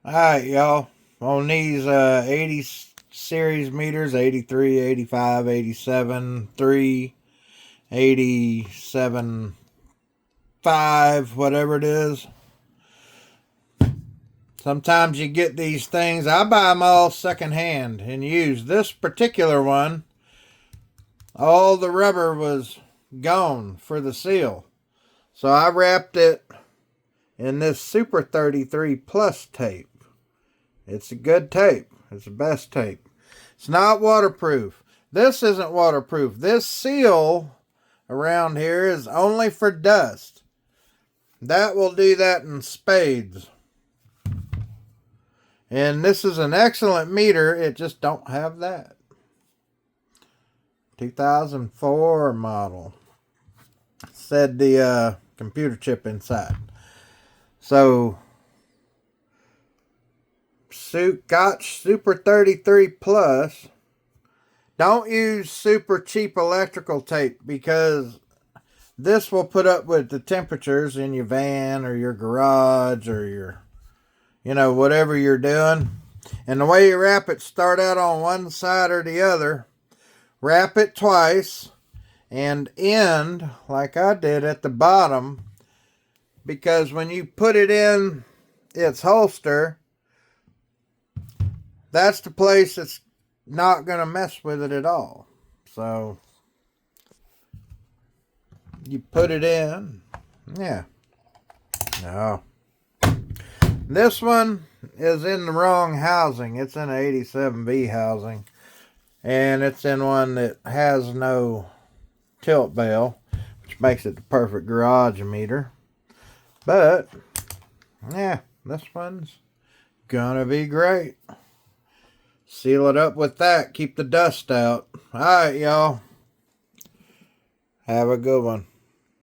Alright, y'all. On these 80 series meters, 83, 85, 87, 3, 87, 5, whatever it is. Sometimes you get these things. I buy them all secondhand and use. This particular one, all the rubber was gone for the seal. So I wrapped it in this Super 33 Plus tape. It's a good tape. It's the best tape. It's not waterproof. This isn't waterproof. This seal around here is only for dust. That will do that in spades. And this is an excellent meter. It just don't have that. 2004 model. Said the computer chip inside. So Gotch Super 33 Plus. Don't use super cheap electrical tape because this will put up with the temperatures in your van or your garage or your, whatever you're doing. And the way you wrap it, start out on one side or the other. Wrap it twice and end like I did at the bottom, because when you put it in its holster, that's the place that's not going to mess with it at all. So you put it in. Yeah. No. This one is in the wrong housing. It's in an 87B housing. And it's in one that has no tilt bell, which makes it the perfect garage meter. But, yeah, this one's gonna be great. Seal it up with that. Keep the dust out. Alright, y'all. Have a good one.